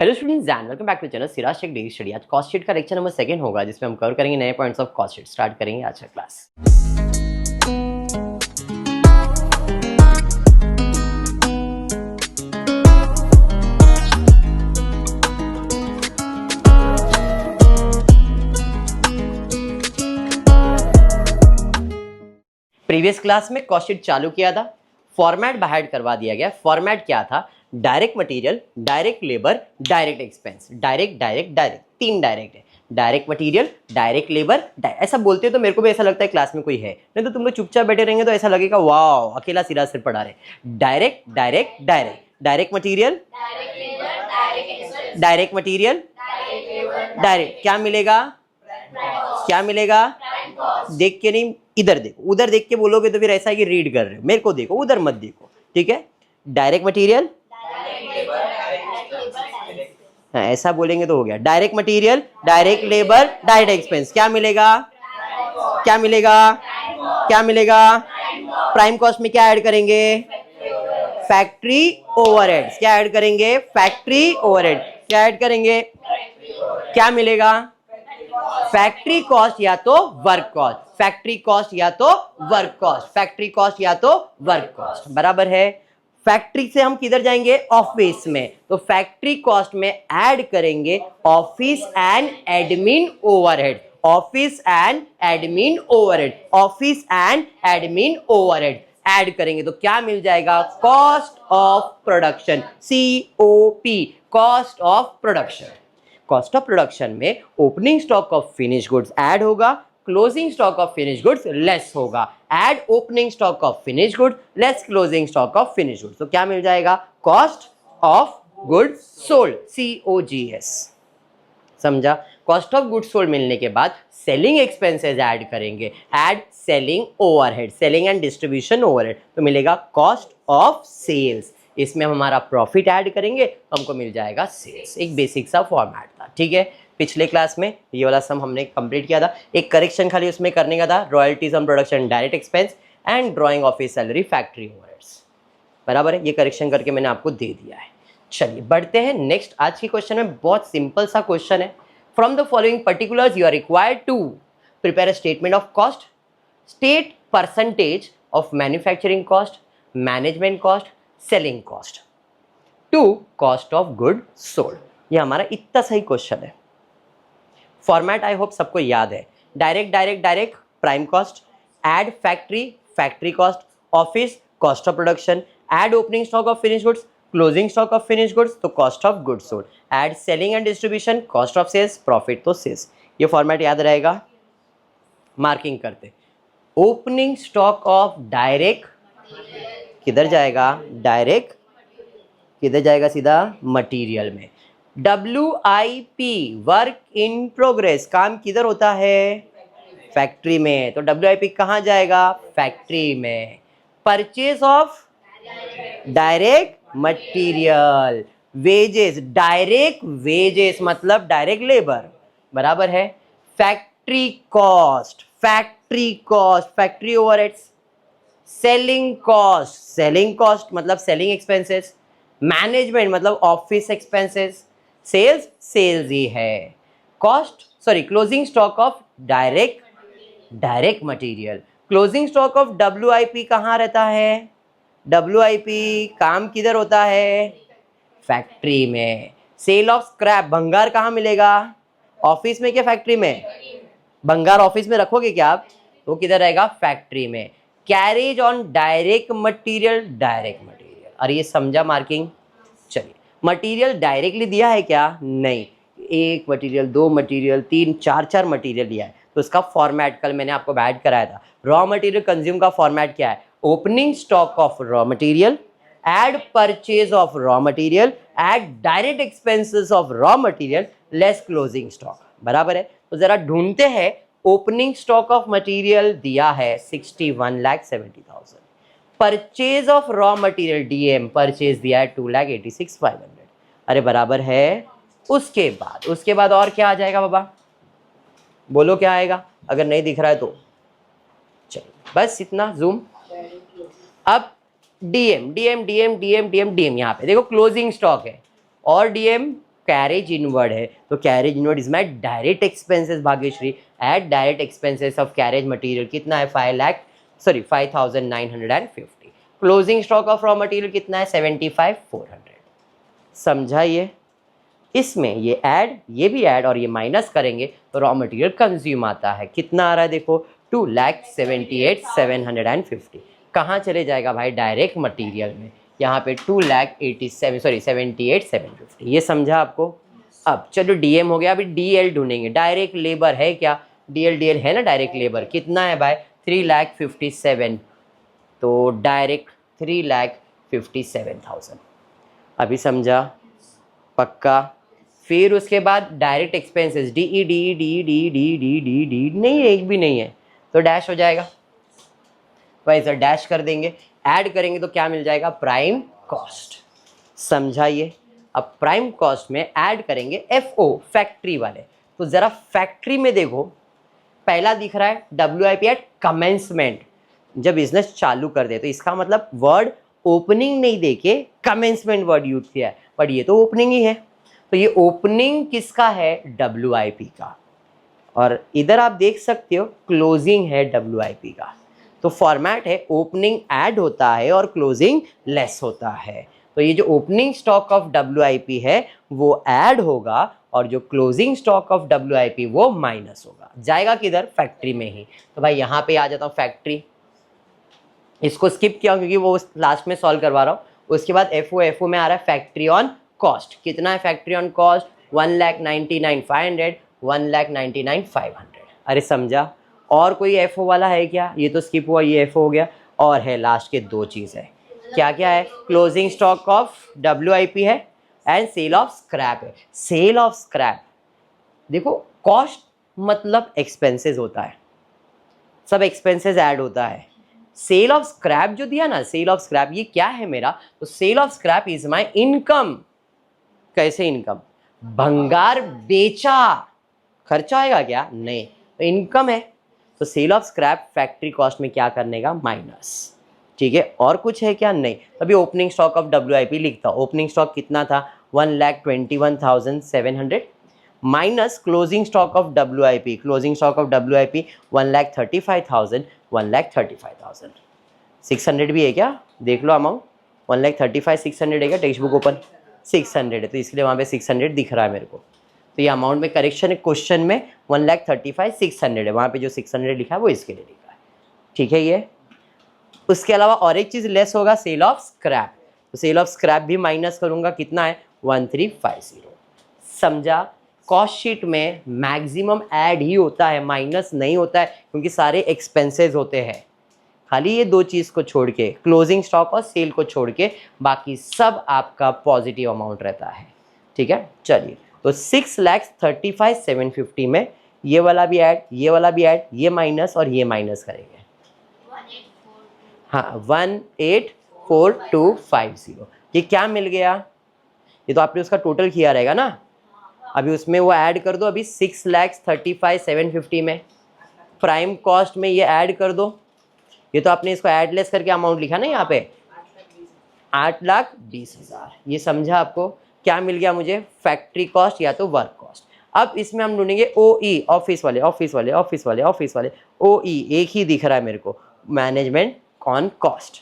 Hello students and welcome back to channel Siraj Shaikh daily study. आज cost sheet का lecture number 2 होगा जिसमें हम कवर करेंगे नए points of cost sheet. Start करेंगे आज का क्लास। प्रीवियस क्लास में कॉस्ट शीट चालू किया था, फॉर्मेट बाहर करवा दिया गया। फॉर्मेट क्या था? Direct material, direct labour, direct expense. Direct direct direct, तीन डायरेक्ट है। डायरेक्ट मटेरियल, डायरेक्ट लेबर, ऐसा बोलते हो तो मेरे को भी ऐसा लगता है क्लास में कोई है, नहीं तो तुम लोग चुपचाप बैठे रहेंगे तो ऐसा लगेगा वाह अकेला सिरा सिर पढ़ा रहे। Direct direct direct, direct material, direct material, direct क्या मिलेगा? क्या मिलेगा? देख के नहीं, इधर देखो। उधर देख के बोलोगे तो फिर ऐसा है कि रीड कर रहे हो, मेरे को देखो, उधर मत देखो, ठीक है। डायरेक्ट मटेरियल, हाँ ऐसा बोलेंगे तो हो गया। Direct material, direct labour, direct expense. क्या मिलेगा? क्या मिलेगा? क्या मिलेगा? प्राइम कॉस्ट में क्या ऐड करेंगे? Factory overheads. क्या ऐड करेंगे? Factory overhead. क्या ऐड करेंगे? क्या मिलेगा? फैक्ट्री कॉस्ट या तो वर्क कॉस्ट, फैक्ट्री कॉस्ट या तो वर्क कॉस्ट, फैक्ट्री कॉस्ट या तो वर्क कॉस्ट, बराबर है। फैक्ट्री से हम किधर जाएंगे? ऑफिस में, तो फैक्ट्री कॉस्ट में ऐड करेंगे office and admin overhead, office and admin overhead, office and admin overhead add करेंगे तो क्या मिल जाएगा? Cost of production, COP, cost of production. Cost of production में opening stock of finish goods add होगा, closing stock of finish goods less होगा। Add opening stock of finish goods less closing stock of finish goods, तो क्या मिल जाएगा? Cost of goods sold, COGS। समझा? Cost of goods sold मिलने के बाद सेलिंग एक्सपेंसेस ऐड करेंगे, add selling overhead, selling and distribution overhead, तो मिलेगा कॉस्ट ऑफ सेल्स। इसमें हम हमारा प्रॉफिट ऐड करेंगे तो हमको मिल जाएगा सेल्स। एक बेसिक सा फॉर्मेट था, ठीक है। पिछले क्लास में ये वाला सम हमने कंप्लीट किया था। एक करेक्शन खाली उसमें करने का था, royalties on production direct expense and drawing office salary factory overheads, बराबर है। ये करेक्शन करके मैंने आपको दे दिया है। चलिए बढ़ते हैं नेक्स्ट। आज के क्वेश्चन में बहुत सिंपल सा क्वेश्चन है। From the following particulars you are required to prepare a statement of cost. State percentage of manufacturing cost, management cost, selling cost to cost of good sold. ये हमारा इतना सही क्वेश्चन है। Format I hope सबको याद है। Direct direct direct, prime cost, add factory, factory cost, office, cost of production, add opening stock of finish goods, closing stock of finish goods, तो cost of goods sold, add selling and distribution, cost of sales, profit तो sales. ये format याद रहेगा। Marking करते। Opening stock of direct किधर जाएगा? Direct किधर जाएगा? सीधा मटेरियल में। WIP, वर्क इन प्रोग्रेस, काम किधर होता है? फैक्ट्री में, तो WIP कहाँ जाएगा? फैक्ट्री में। Purchase of direct material, wages, direct wages मतलब डायरेक्ट लेबर, बराबर है। Factory cost, factory cost, factory overheads. Selling cost, selling cost मतलब सेलिंग एक्सपेंसेस। मैनेजमेंट मतलब ऑफिस एक्सपेंसेस। सेल्स, सेल्स ही है। Cost closing stock of direct material. Closing stock of WIP कहाँ रहता है? WIP काम किधर होता है? फैक्ट्री में। सेल ऑफ स्क्रैप, भंगार कहाँ मिलेगा? ऑफिस में क्या फैक्ट्री में? भंगार ऑफिस में रखोगे क्या आप? तो किधर रहेगा? फैक्ट्री में। Carriage on direct material, direct material. अरे ये समझा मार्किंग? चलिए, मटेरियल डायरेक्टली दिया है क्या? नहीं। एक मटेरियल, दो मटेरियल, तीन, चार मटेरियल दिया है, तो इसका फॉर्मेट कल मैंने आपको ऐड कराया था। रॉ मटेरियल कंज्यूम का फॉर्मेट क्या है? Opening stock of raw material, add purchase of raw material, add direct expenses of raw material less closing stock, बराबर है। तो जरा ढूंढते हैं। ओपनिंग स्टॉक ऑफ मटेरियल दिया है 61,70,000। Purchase of raw material DM purchase दिया है 2,86,500। अरे बराबर है। उसके बाद और क्या आ जाएगा बाबा? बोलो क्या आएगा अगर नहीं दिख रहा है तो। चलिए बस इतना जूम। अब DM यहाँ पे देखो क्लोजिंग स्टॉक है और DM कैरेज इनवर्ड है, तो carriage inward is my direct expenses Bhagyashree. At direct expenses of carriage material कितना है 5,950। Closing stock of raw material कितना है 75,400। समझा ये? इसमें ये ऐड, ये भी ऐड और ये माइनस करेंगे तो रॉ मटेरियल कंज्यूम आता है। कितना आ रहा है देखो 2,78,750। कहाँ चले जाएगा भाई डायरेक्ट मटेरियल में, यहाँ पे 78,750। ये समझा आपको? अब चलो डीएम हो गया, अभी डीएल ढूंढेंगे। डायरेक्ट लेबर है क्या, डीएल है ना डायरेक्ट लेबर, कितना है भाई 3,57,000। तो डायरेक्ट 3,57,000। अभी समझा? पक्का? फिर उसके बाद direct expenses D E D D D D D D D नहीं है, एक भी नहीं है तो डैश हो जाएगा, वैसा डैश कर देंगे। ऐड करेंगे तो क्या मिल जाएगा प्राइम कॉस्ट। समझा ये? अब प्राइम कॉस्ट में ऐड करेंगे एफओ फैक्ट्री वाले। तो जरा फैक्ट्री में देखो, पहला दिख रहा है WIP एट कमेंसमेंट, जब बिजनेस चालू कर दे, तो इसका मतलब वर्ड ओपनिंग नहीं देके कमेंसमेंट वर्ड यूज किया है, बट ये तो ओपनिंग ही है। तो ये ओपनिंग किसका है WIP का, और इधर आप देख सकते हो क्लोजिंग है WIP का। तो फॉर्मेट है ओपनिंग ऐड होता है और क्लोजिंग लेस होता है। तो ये जो ओपनिंग स्टॉक ऑफ WIP है वो ऐड होगा और जो क्लोजिंग स्टॉक ऑफ WIP वो माइनस होगा। जाएगा किधर, फैक्ट्री में ही। तो भाई यहाँ पे आ जाता हूँ फैक्ट्री, इसको स्किप किया क्योंकि वो लास्ट में सॉल्व करवा रहा हूँ। उसके बाद एफओ में आ रहा है फैक्ट्री ऑन कॉस्ट। कितना है फैक्ट्री ऑन कॉस्ट 1,99,500, 1,99,500। अरे समझा? और कोई एफओ वाला है क्या? ये तो स्किप हुआ, ये एफओ हो गया। और है लास्ट के दो चीज़ है, क्या क्या है, क्लोजिंग स्टॉक ऑफ WIP है एंड सेल ऑफ स्क्रैप है। सेल ऑफ स्क्रैप देखो, कॉस्ट मतलब एक्सपेंसेस होता है, सब एक्सपेंसेस ऐड होता है। सेल ऑफ स्क्रैप जो दिया ना, सेल ऑफ स्क्रैप ये क्या है मेरा, तो sale of scrap is my income. कैसे इनकम? भंगार बेचा, खर्चा आएगा क्या? नहीं, तो इनकम है। तो sale of scrap factory cost में क्या करने का माइनस। ठीक है, और कुछ है क्या? नहीं। अभी ओपनिंग स्टॉक ऑफ WIP लिखता हूँ। ओपनिंग स्टॉक कितना था 1,21,700 minus closing stock of WIP। Closing stock of WIP 1,35,000, 1,35,000। 600 भी है क्या? देख लो अमाउंट, 1,35,600 है क्या? टेक्स्ट बुक ओपन 600 है, तो इसलिए वहाँ पे 600 दिख रहा है मेरे को। तो ये अमाउंट में करेक्शन है, क्वेश्चन में 1,35,600 है, वहाँ पे जो 600 लिखा है वो इसके लिए लिखा है। ठीक है ये। उसके अलावा और एक चीज़ लेस होगा, सेल ऑफ स्क्रैप। तो सेल ऑफ स्क्रैप भी माइनस करूँगा, कितना है 1,350। समझा? कॉस्ट शीट में मैक्सिमम ऐड ही होता है, माइनस नहीं होता है, क्योंकि सारे एक्सपेंसेस होते हैं। खाली ये दो चीज़ को छोड़ के, क्लोजिंग स्टॉक और सेल को छोड़ के, बाकी सब आपका पॉजिटिव अमाउंट रहता है। ठीक है, चलिए। तो 6,35,750 में ये वाला भी ऐड, ये वाला भी ऐड, ये माइनस और ये माइनस करेंगे। हाँ 1,84,250। ये क्या मिल गया? ये तो आपने उसका टोटल किया रहेगा ना, अभी उसमें वो ऐड कर दो। अभी 6,35,750 में प्राइम कॉस्ट में ये ऐड कर दो। ये तो आपने इसको ऐड लेस करके अमाउंट लिखा ना यहाँ पे 8,20,000। ये समझा आपको? क्या मिल गया मुझे? फैक्ट्री कॉस्ट या तो वर्क कॉस्ट। अब इसमें हम ढूंढेंगे OE, ऑफिस वाले ऑफिस वाले ऑफिस वाले ऑफिस वाले। OE एक ही दिख रहा है मेरे को, मैनेजमेंट ऑन कॉस्ट।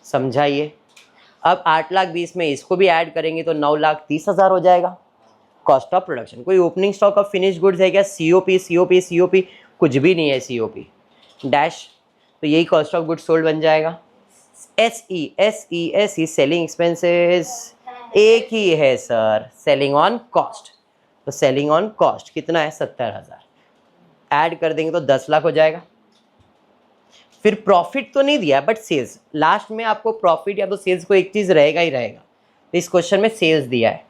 समझाइए? अब 8,20,000 में इसको भी ऐड करेंगे तो 9,30,000 हो जाएगा कॉस्ट ऑफ प्रोडक्शन। कोई opening stock of finish goods है क्या? COP कुछ भी नहीं है, COP डैश। तो यही कॉस्ट ऑफ गुड्स सोल्ड बन जाएगा। SE सेलिंग एक्सपेंसेस एक ही है सर, सेलिंग ऑन कॉस्ट। तो सेलिंग ऑन कॉस्ट कितना है 70,000, ऐड कर देंगे तो 10 लाख हो जाएगा। फिर प्रॉफिट तो नहीं दिया बट सेल्स, लास्ट में आपको प्रॉफिट या तो सेल्स को एक चीज़ रहेगा ही रहेगा। तो इस क्वेश्चन में सेल्स दिया है,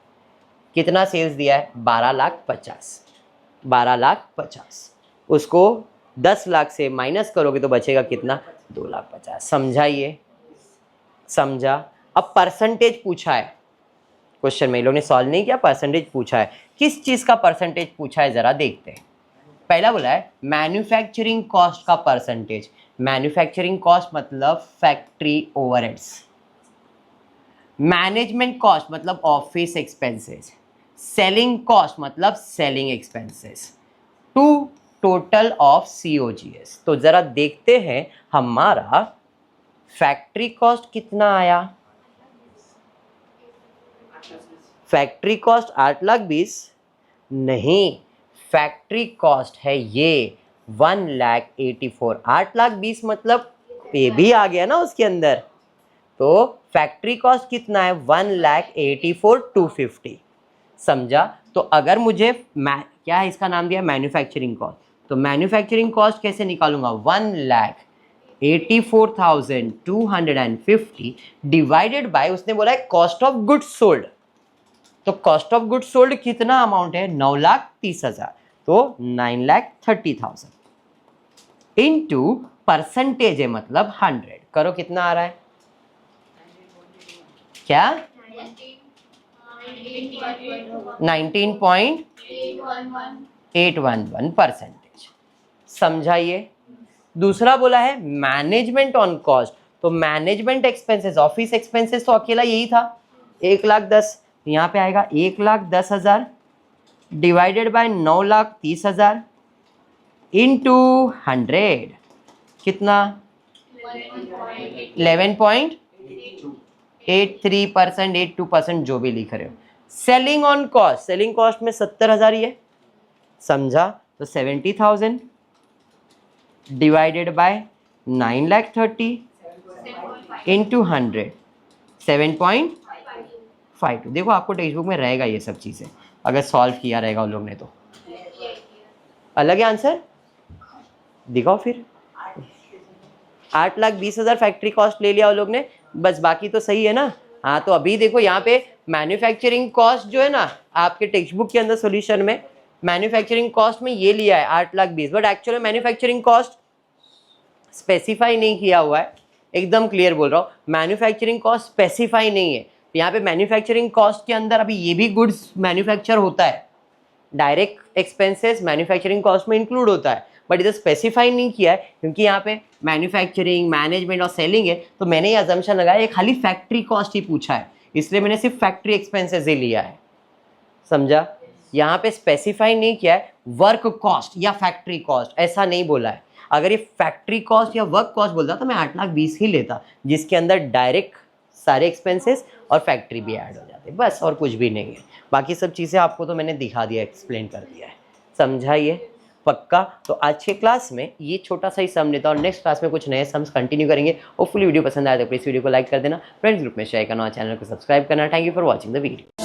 कितना सेल्स दिया है 12,50,000। उसको 10 लाख से माइनस करोगे तो बचेगा कितना 2,50,000। समझाइए? समझा? अब परसेंटेज पूछा है क्वेश्चन में, इन लोगों ने सॉल्व नहीं किया, परसेंटेज पूछा है। किस चीज़ का परसेंटेज पूछा है जरा देखते हैं। पहला बोला है मैन्युफैक्चरिंग कॉस्ट का परसेंटेज। मैन्युफैक्चरिंग कॉस्ट मतलब फैक्ट्री ओवरहेड्स। मैनेजमेंट कॉस्ट मतलब ऑफिस एक्सपेंसेस, सेलिंग कॉस्ट मतलब selling expenses, to total of COGS। तो जरा देखते हैं हमारा फैक्ट्री कॉस्ट कितना आया। फैक्ट्री कॉस्ट 8,20,000 नहीं, फैक्ट्री कॉस्ट है ये 1,84,000। 8,20,000 मतलब ये भी आ गया ना उसके अंदर। तो फैक्ट्री कॉस्ट कितना है 1,84,250। समझा? तो अगर मुझे क्या है इसका नाम दिया मैन्युफैक्चरिंग कॉस्ट, तो मैन्युफैक्चरिंग कॉस्ट कैसे निकालूंगा 1,84,250 डिवाइडेड बाय उसने बोला है कॉस्ट ऑफ गुड्स सोल्ड। तो कॉस्ट ऑफ गुड्स सोल्ड कितना अमाउंट है 9,30,000, तो 9,30,000 इनटू परसेंटेज है मतलब 100। करो कितना आ रहा है क्या 19.811%। समझाइए। दूसरा बोला है मैनेजमेंट ऑन कॉस्ट, तो मैनेजमेंट एक्सपेंसेस ऑफिस एक्सपेंसेस तो अकेला यही था 1,10,000, यहाँ पे आएगा 1,10,000 डिवाइडेड बाय 9,30,000 इंटू 100 कितना 11.83%, 82% जो भी लिख रहे हो। Selling on cost, selling cost में 70,000 ही है। समझा? तो 70,000 डिवाइडेड बाय 9,30,000 इंटू 100 7.52। देखो आपको टेक्स्ट बुक में रहेगा ये सब चीज़ें, अगर सॉल्व किया रहेगा उन लोग ने तो। अलग है आंसर, दिखाओ फिर। 8,20,000 फैक्ट्री कॉस्ट ले लिया उन लोग ने, बस बाकी तो सही है ना। हाँ, तो अभी देखो यहाँ पे मैन्युफैक्चरिंग कॉस्ट जो है ना आपके टेक्स्ट बुक के अंदर सॉल्यूशन में मैन्युफैक्चरिंग कॉस्ट में ये लिया है 8,20,000, but actually manufacturing cost specify नहीं किया हुआ है। एकदम क्लियर बोल रहा हूँ, मैन्युफैक्चरिंग कॉस्ट स्पेसिफाई नहीं है। यहाँ पे मैन्युफैक्चरिंग कॉस्ट के अंदर अभी ये भी गुड्स मैन्युफैक्चर होता है, डायरेक्ट एक्सपेंसेस मैन्युफैक्चरिंग कॉस्ट में इंक्लूड होता है, बट इधर स्पेसिफाई नहीं किया है क्योंकि यहाँ पे मैन्युफैक्चरिंग, मैनेजमेंट और सेलिंग है। तो मैंने ये अजम्पशन लगाया ये खाली फैक्ट्री कॉस्ट ही पूछा है, इसलिए मैंने सिर्फ फैक्ट्री एक्सपेंसेस ही लिया है। समझा? यहाँ पे स्पेसिफाई नहीं किया है वर्क कॉस्ट या फैक्ट्री कॉस्ट, ऐसा नहीं बोला है। अगर ये फैक्ट्री कॉस्ट या वर्क कॉस्ट बोलता तो मैं 8,20,000 ही लेता, जिसके अंदर डायरेक्ट सारे एक्सपेंसेस और फैक्ट्री भी ऐड हो जाते, बस और कुछ भी नहीं है। बाकी सब चीज़ें आपको तो मैंने दिखा दिया, एक्सप्लेन कर दिया है। समझाइए पक्का? तो आज के क्लास में ये छोटा सा ही सम लेता और नेक्स्ट क्लास में कुछ नए सम्स कंटिन्यू करेंगे। होपफुली वीडियो पसंद आया तो प्लीज़ वीडियो को लाइक कर देना, फ्रेंड्स ग्रुप में शेयर करना और चैनल को सब्सक्राइब करना। Thank you for watching the video.